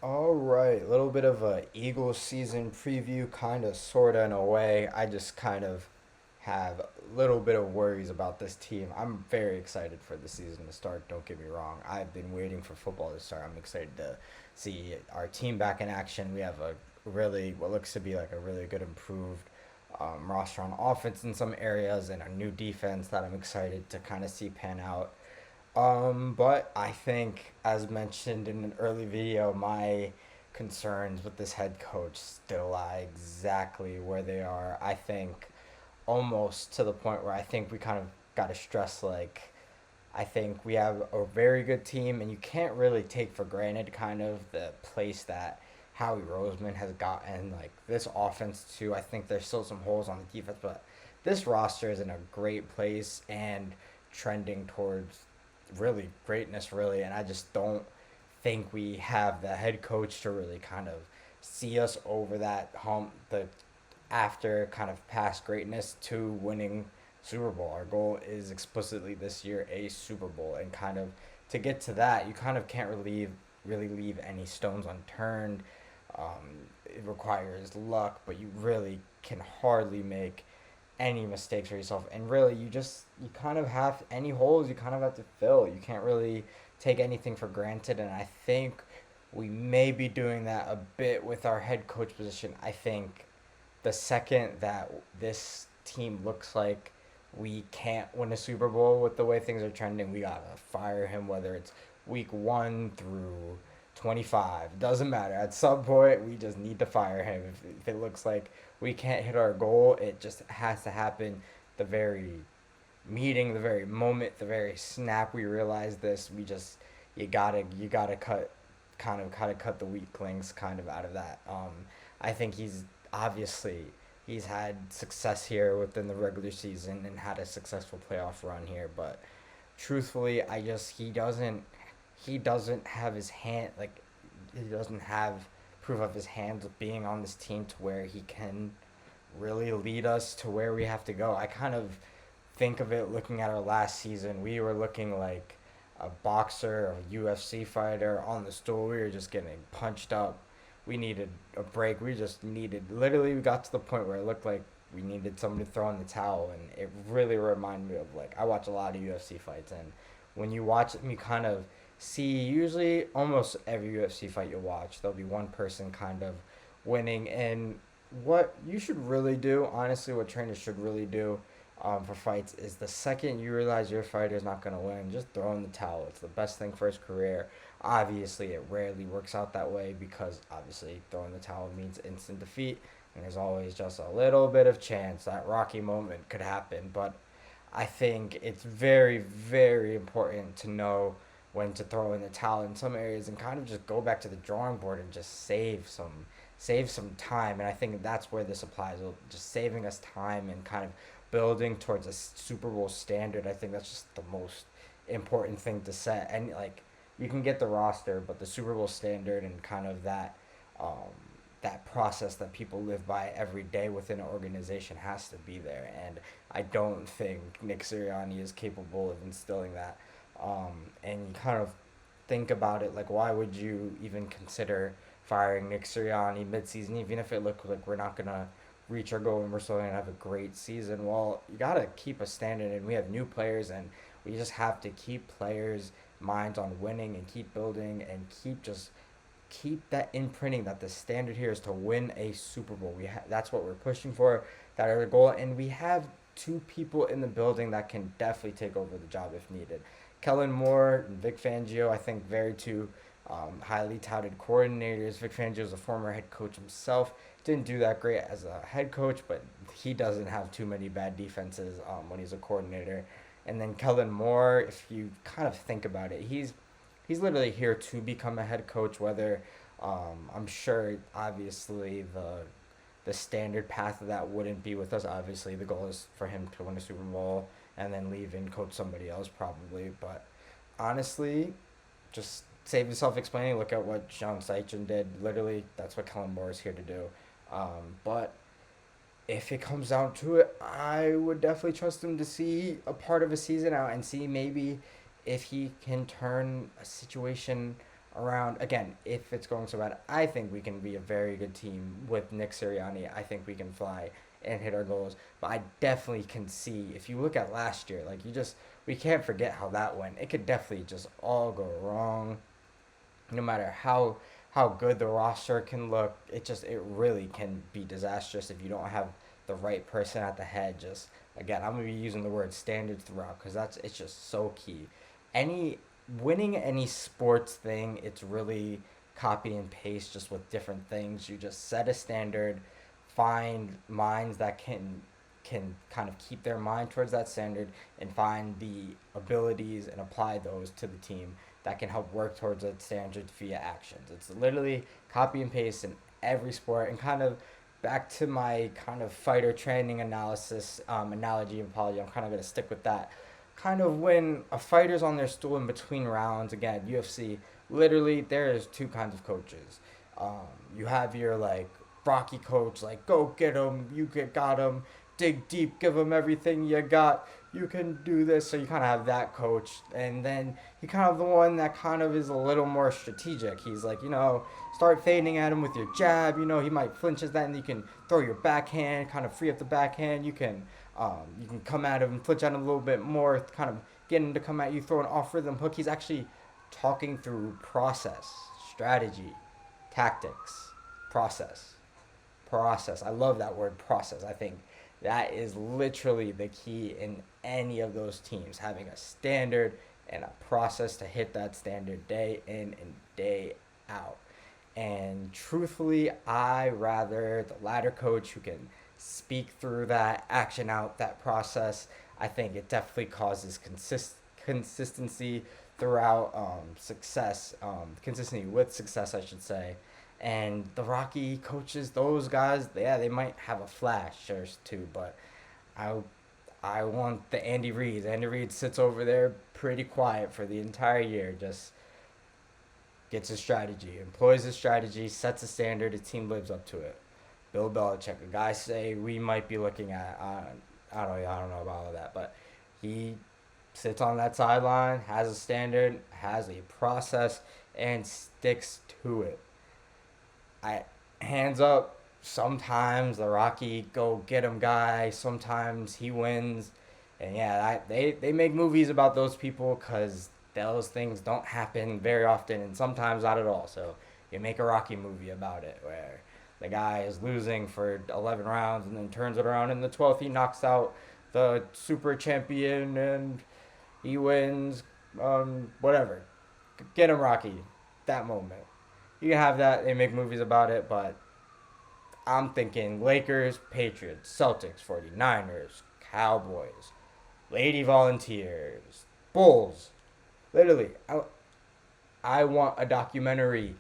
All right, a little bit of a Eagles season preview, kind of, sort of, in a way. I just kind of have a little bit of worries about this team. I'm very excited for the season to start, don't get me wrong. I've been waiting for football to start. I'm excited to see our team back in action. We have a really, what looks to be like a really good improved roster on offense in some areas and a new defense that I'm excited to kind of see pan out. But I think, as mentioned in an early video, my concerns with this head coach still lie exactly where they are. I think almost to the point where I think we kind of got to stress I think we have a very good team, and you can't really take for granted kind of the place that Howie Roseman has gotten. Like this offense too, I think there's still some holes on the defense, but this roster is in a great place and trending towards really greatness, really. And I just don't think we have the head coach to really kind of see us over that hump, the after kind of past greatness to winning Super Bowl. Our goal is explicitly this year a Super Bowl, and kind of to get to that, you kind of can't really leave any stones unturned. It requires luck, but you really can hardly make any mistakes for yourself. And really, you kind of have any holes you kind of have to fill. You can't really take anything for granted, and I think we may be doing that a bit with our head coach position. I think the second that this team looks like we can't win a Super Bowl with the way things are trending, we gotta fire him. Whether it's week 1 through 25, doesn't matter. At some point, we just need to fire him. If it looks like we can't hit our goal, it just has to happen. The very meeting, the very moment, the very snap we realize this, you gotta cut the weaklings kind of out of that. I think obviously he's had success here within the regular season and had a successful playoff run here, but truthfully, he doesn't have his hand like he doesn't have proof of his hands of being on this team to where he can really lead us to where we have to go. I kind of think of it looking at our last season. We were looking like a boxer, a UFC fighter on the stool. We were just getting punched up. We needed a break. Literally, we got to the point where it looked like we needed someone to throw in the towel. And it really reminded me of I watch a lot of UFC fights. And when you watch them, you kind of see, usually almost every UFC fight you watch, there'll be one person kind of winning. And what you should really do, honestly, what trainers should really do for fights is the second you realize your fighter is not going to win, just throw in the towel. It's the best thing for his career. Obviously, it rarely works out that way because obviously throwing the towel means instant defeat, and there's always just a little bit of chance that rocky moment could happen. But I think it's very, very important to know when to throw in the towel in some areas and kind of just go back to the drawing board and just save some time. And I think that's where this applies. Just saving us time and kind of building towards a Super Bowl standard. I think that's just the most important thing to set. And you can get the roster, but the Super Bowl standard and kind of um, that process that people live by every day within an organization has to be there. And I don't think Nick Siriani is capable of instilling that. And you kind of think about it, like, why would you even consider firing Nick Sirianni midseason, even if it looked like we're not gonna reach our goal and we're still gonna have a great season? Well, you gotta keep a standard, and we have new players, and we just have to keep players' minds on winning and keep building and keep that imprinting that the standard here is to win a Super Bowl. That's what we're pushing for. That is our goal, and we have two people in the building that can definitely take over the job if needed. Kellen Moore and Vic Fangio, I think, very two highly touted coordinators. Vic Fangio is a former head coach himself. Didn't do that great as a head coach, but he doesn't have too many bad defenses when he's a coordinator. And then Kellen Moore, if you kind of think about it, he's literally here to become a head coach. Whether I'm sure, obviously, the standard path of that wouldn't be with us. Obviously, the goal is for him to win a Super Bowl and then leave and coach somebody else probably. But honestly, just save yourself explaining. Look at what Sean Seichin did. Literally, that's what Kellen Moore is here to do. But if it comes down to it, I would definitely trust him to see a part of a season out and see maybe if he can turn a situation around, again, if it's going so bad, I think we can be a very good team with Nick Siriani. I think we can fly and hit our goals. But I definitely can see, if you look at last year, like, we can't forget how that went. It could definitely just all go wrong, no matter how good the roster can look. It really can be disastrous if you don't have the right person at the head. Just again, I'm gonna be using the word standard throughout because it's just so key. Any Winning any sports thing, it's really copy and paste just with different things. You just set a standard, find minds that can kind of keep their mind towards that standard, and find the abilities and apply those to the team that can help work towards that standard via actions. It's literally copy and paste in every sport. And kind of back to my kind of fighter training analysis analogy and apology, I'm kind of going to stick with that. Kind of when a fighter's on their stool in between rounds, again, UFC, literally there is two kinds of coaches. You have your like Rocky coach, like go get him, got him, dig deep, give him everything you got, you can do this. So you kind of have that coach, and then you kind of the one that kind of is a little more strategic. He's like, start fading at him with your jab. He might flinch at that, and you can throw your backhand, kind of free up the backhand. You can come at him and flinch at him a little bit more, kind of get him to come at you, throw an off rhythm hook. He's actually talking through process, strategy, tactics, process, process. I love that word process. I think that is literally the key in any of those teams, having a standard and a process to hit that standard day in and day out. And truthfully, I rather the latter coach who can speak through that, action out that process. I think it definitely causes consistency throughout success, consistency with success, I should say. And the Rocky coaches, those guys, yeah, they might have a flash or two, but I I want the Andy Reid. Andy Reid sits over there pretty quiet for the entire year, just gets his strategy, employs his strategy, sets a standard, his team lives up to it. Bill Belichick, a guy say we might be looking at, I don't know about all of that, but he sits on that sideline, has a standard, has a process, and sticks to it. I Hands up. Sometimes the Rocky go get him guy. Sometimes he wins, and yeah, they make movies about those people because those things don't happen very often, and sometimes not at all. So you make a Rocky movie about it where the guy is losing for 11 rounds and then turns it around in the 12th. He knocks out the super champion and he wins. Whatever. Get him Rocky. That moment. You can have that. They make movies about it, but I'm thinking Lakers, Patriots, Celtics, 49ers, Cowboys, Lady Volunteers, Bulls. Literally, I want a documentary